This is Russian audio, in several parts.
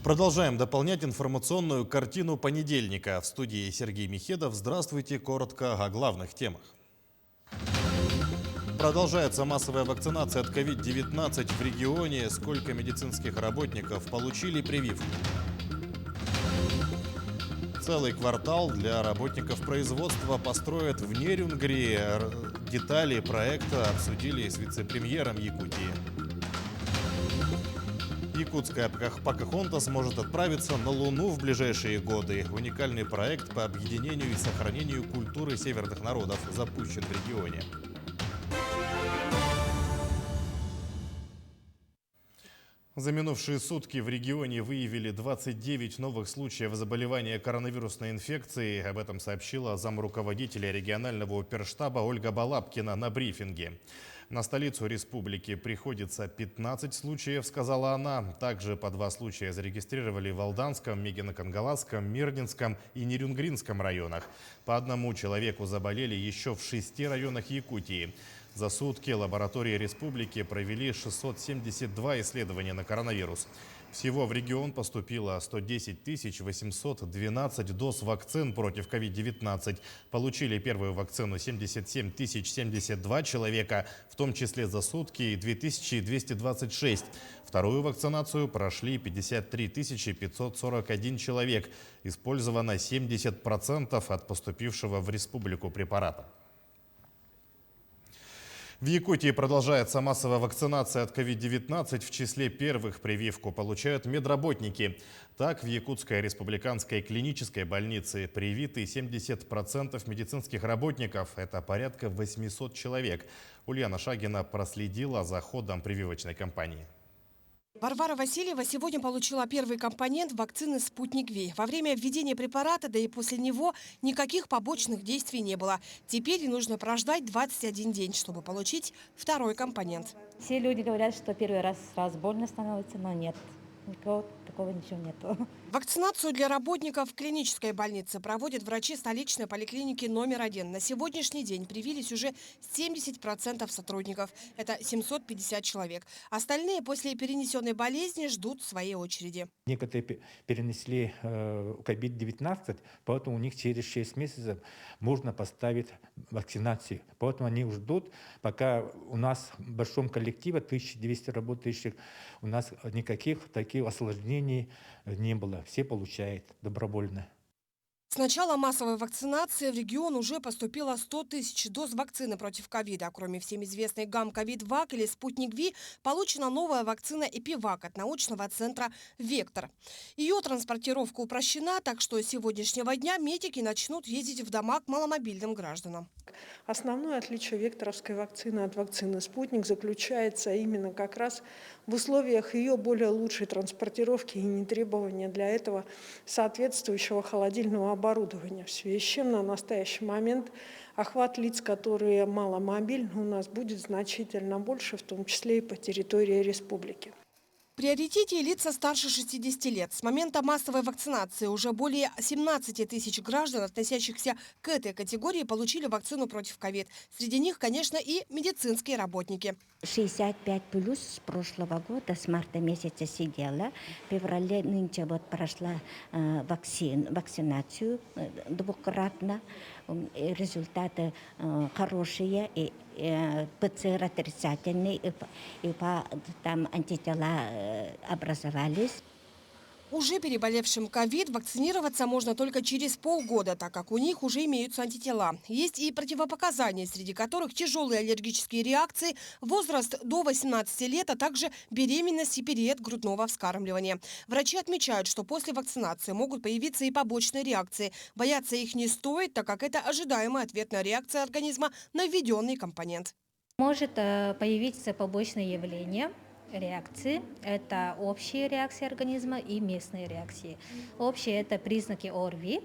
Продолжаем дополнять информационную картину понедельника. В студии Сергей Михедов. Здравствуйте. Коротко о главных темах. Продолжается массовая вакцинация от COVID-19 в регионе. Сколько медицинских работников получили прививку? Целый квартал для работников производства построят в Нерюнгри. Детали проекта обсудили с вице-премьером Якутии. Якутская Покахонтас сможет отправиться на Луну в ближайшие годы. Уникальный проект по объединению и сохранению культуры северных народов запущен в регионе. За минувшие сутки в регионе выявили 29 новых случаев заболевания коронавирусной инфекцией. Об этом сообщила замруководителя регионального оперштаба Ольга Балабкина на брифинге. На столицу республики приходится 15 случаев, сказала она. Также по 2 случая зарегистрировали в Алданском, Мегино-Кангаласском, Мирнинском и Нерюнгринском районах. По одному человеку заболели еще в 6 районах Якутии. За сутки лаборатории республики провели 672 исследования на коронавирус. Всего в регион поступило 110 812 доз вакцин против COVID-19. Получили первую вакцину 77 072 человека, в том числе за сутки 2226. Вторую вакцинацию прошли 53 541 человек. Использовано 70% от поступившего в республику препарата. В Якутии продолжается массовая вакцинация от COVID-19. В числе первых прививку получают медработники. Так, в Якутской республиканской клинической больнице привиты 70% медицинских работников. Это порядка 800 человек. Ульяна Шагина проследила за ходом прививочной кампании. Варвара Васильева сегодня получила первый компонент вакцины «Спутник Ви». Во время введения препарата, да и после него, никаких побочных действий не было. Теперь нужно прождать 21 день, чтобы получить второй компонент. Все люди говорят, что первый раз сразу больно становится, но нет. Никакого такого ничего нету. Вакцинацию для работников клинической больницы проводят врачи столичной поликлиники номер 1. На сегодняшний день привились уже 70% сотрудников. Это 750 человек. Остальные после перенесенной болезни ждут своей очереди. Некоторые перенесли COVID-19, поэтому у них через 6 месяцев можно поставить вакцинацию. Поэтому они ждут, пока у нас в большом коллективе 1200 работающих, у нас никаких таких осложнений не было. Все получают добровольно. С начала массовой вакцинации в регион уже поступило 100 тысяч доз вакцины против ковида. Кроме всем известной Гамковид-Вак или Спутник Ви, получена новая вакцина Эпивак от научного центра «Вектор». Ее транспортировка упрощена, так что с сегодняшнего дня медики начнут ездить в дома к маломобильным гражданам. Основное отличие векторовской вакцины от вакцины «Спутник» заключается именно как раз в условиях ее более лучшей транспортировки и нетребования для этого соответствующего холодильного оборудования. В связи с чем на настоящий момент охват лиц, которые маломобильны, у нас будет значительно больше, в том числе и по территории республики. В приоритете лица старше 60 лет. С момента массовой вакцинации уже более 17 тысяч граждан, относящихся к этой категории, получили вакцину против ковид. Среди них, конечно, и медицинские работники. 65 плюс с прошлого года, с марта месяца сидела. В феврале нынче вот прошла вакцинацию двукратно. Результаты хорошие, и ПЦР отрицательный, и там антитела образовались. Уже переболевшим ковид вакцинироваться можно только через полгода, так как у них уже имеются антитела. Есть и противопоказания, среди которых тяжелые аллергические реакции, возраст до 18 лет, а также беременность и период грудного вскармливания. Врачи отмечают, что после вакцинации могут появиться и побочные реакции. Бояться их не стоит, так как это ожидаемая ответная реакция организма на введенный компонент. Может появиться побочные явления. Реакции – это общие реакции организма и местные реакции. Общие – это признаки ОРВИ,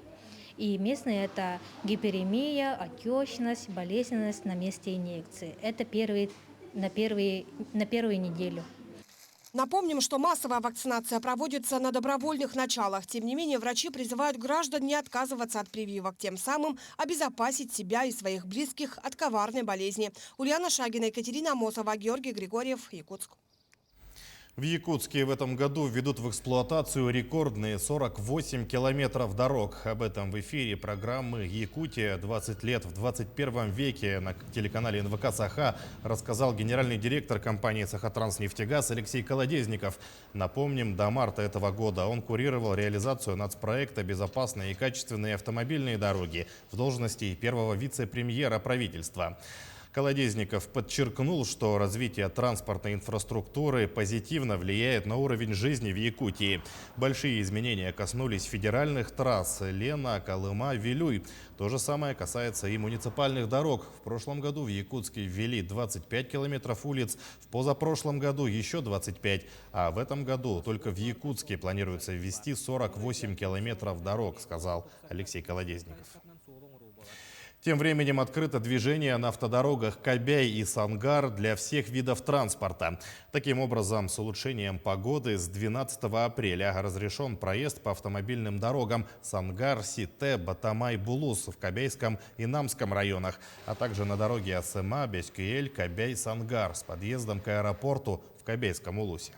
и местные – это гиперемия, отечность, болезненность на месте инъекции. Это на первую неделю. Напомним, что массовая вакцинация проводится на добровольных началах. Тем не менее, врачи призывают граждан не отказываться от прививок, тем самым обезопасить себя и своих близких от коварной болезни. Ульяна Шагина, Екатерина Амосова, Георгий Григорьев, Якутск. В Якутске в этом году введут в эксплуатацию рекордные 48 километров дорог. Об этом в эфире программы «Якутия. 20 лет в 21 веке» на телеканале НВК «Саха» рассказал генеральный директор компании «Сахатранснефтегаз» Алексей Колодезников. Напомним, до марта этого года он курировал реализацию нацпроекта «Безопасные и качественные автомобильные дороги» в должности первого вице-премьера правительства. Колодезников подчеркнул, что развитие транспортной инфраструктуры позитивно влияет на уровень жизни в Якутии. Большие изменения коснулись федеральных трасс Лена, Колыма, Вилюй. То же самое касается и муниципальных дорог. В прошлом году в Якутске ввели 25 километров улиц, в позапрошлом году еще 25, а в этом году только в Якутске планируется ввести 48 километров дорог, сказал Алексей Колодезников. Тем временем открыто движение на автодорогах Кобяй и Сангар для всех видов транспорта. Таким образом, с улучшением погоды с 12 апреля разрешен проезд по автомобильным дорогам Сангар, Сите, Батамай, Булус в Кобяйском и Намском районах, а также на дороге Асыма, Бескюэль, Кобяй, Сангар с подъездом к аэропорту в Кобяйском Улусе.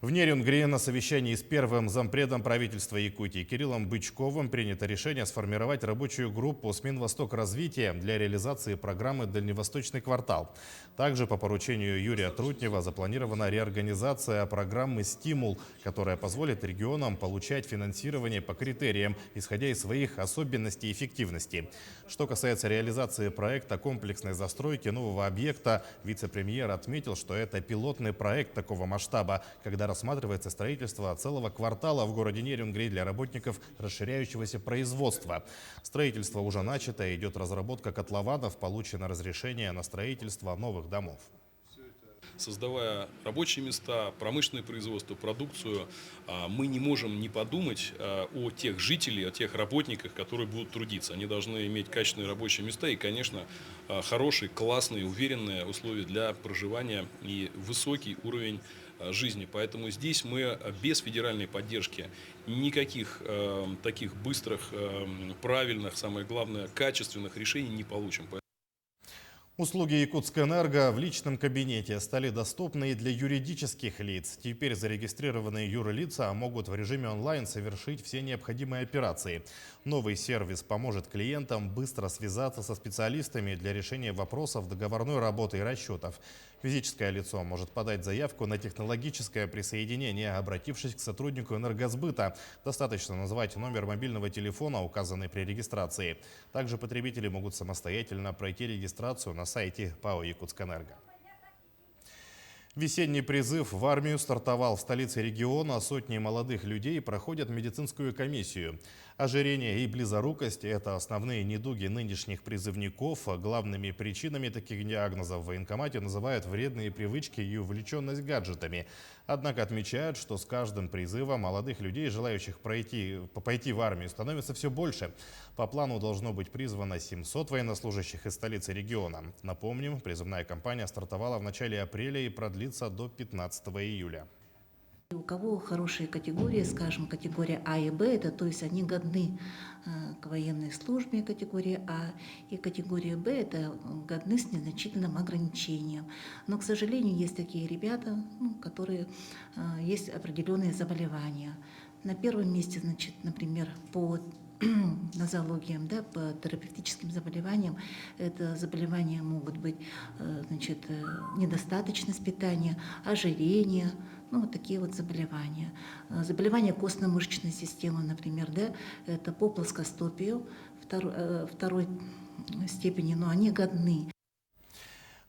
В Нерюнгри на совещании с первым зампредом правительства Якутии Кириллом Бычковым принято решение сформировать рабочую группу с Минвостокразвития для реализации программы «Дальневосточный квартал». Также по поручению Юрия Трутнева запланирована реорганизация программы «Стимул», которая позволит регионам получать финансирование по критериям, исходя из своих особенностей и эффективности. Что касается реализации проекта комплексной застройки нового объекта, вице-премьер отметил, что это пилотный проект такого масштаба, когда рассматривается строительство целого квартала в городе Нерюнгри для работников расширяющегося производства. Строительство уже начато, идет разработка котлованов, получено разрешение на строительство новых домов. Создавая рабочие места, промышленное производство, продукцию, мы не можем не подумать о тех жителях, о тех работниках, которые будут трудиться. Они должны иметь качественные рабочие места и, конечно, хорошие, классные, уверенные условия для проживания и высокий уровень жизни. Поэтому здесь мы без федеральной поддержки никаких таких быстрых, правильных, самое главное, качественных решений не получим. Услуги Якутскэнерго в личном кабинете стали доступны и для юридических лиц. Теперь зарегистрированные юрлица могут в режиме онлайн совершить все необходимые операции. Новый сервис поможет клиентам быстро связаться со специалистами для решения вопросов договорной работы и расчетов. Физическое лицо может подать заявку на технологическое присоединение, обратившись к сотруднику энергосбыта. Достаточно назвать номер мобильного телефона, указанный при регистрации. Также потребители могут самостоятельно пройти регистрацию на сайте ПАО «Якутскэнерго». Весенний призыв в армию стартовал в столице региона. Сотни молодых людей проходят медицинскую комиссию. Ожирение и близорукость – это основные недуги нынешних призывников. Главными причинами таких диагнозов в военкомате называют вредные привычки и увлеченность гаджетами. Однако отмечают, что с каждым призывом молодых людей, желающих пойти в армию, становится все больше. По плану должно быть призвано 700 военнослужащих из столицы региона. Напомним, призывная кампания стартовала в начале апреля и продлится до 15 июля. У кого хорошие категории, скажем, категория А и Б, это то есть они годны к военной службе категории А, и категория Б это годны с незначительным ограничением. Но, к сожалению, есть такие ребята, которые есть определенные заболевания. На первом месте, значит, например, по нозологиям, да, по терапевтическим заболеваниям, это заболевания могут быть, значит, недостаточность питания, ожирение, вот такие вот заболевания. Заболевания костно-мышечной системы, например, да, это по плоскостопию второй степени, но они годны.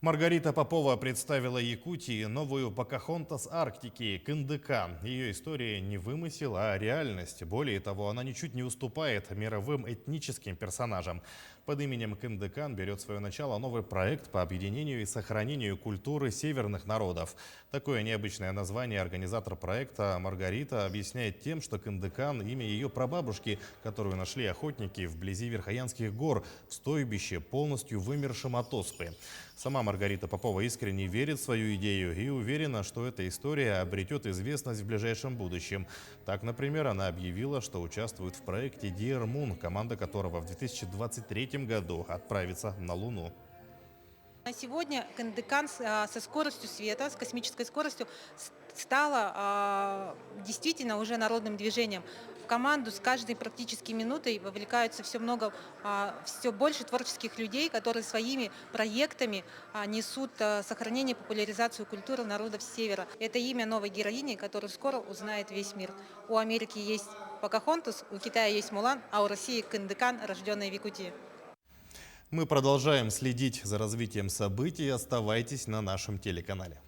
Маргарита Попова представила Якутии новую Покахонтас Арктики Кындыка. Ее история не вымысел, а реальность. Более того, она ничуть не уступает мировым этническим персонажам. Под именем Кындыкан берет свое начало новый проект по объединению и сохранению культуры северных народов. Такое необычное название организатор проекта Маргарита объясняет тем, что Кындыкан – имя ее прабабушки, которую нашли охотники вблизи Верхоянских гор в стойбище, полностью вымершем от оспы. Сама Маргарита Попова искренне верит в свою идею и уверена, что эта история обретет известность в ближайшем будущем. Так, например, она объявила, что участвует в проекте Dear Moon, команда которого в 2023 году отправится на Луну. На сегодня Кындыкан со скоростью света, с космической скоростью стала действительно уже народным движением. В команду с каждой практически минутой вовлекаются все больше творческих людей, которые своими проектами несут сохранение и популяризацию культуры народов Севера. Это имя новой героини, которую скоро узнает весь мир. У Америки есть Покахонтас, у Китая есть Мулан, а у России Кындыкан, рожденная в Якутии. Мы продолжаем следить за развитием событий. Оставайтесь на нашем телеканале.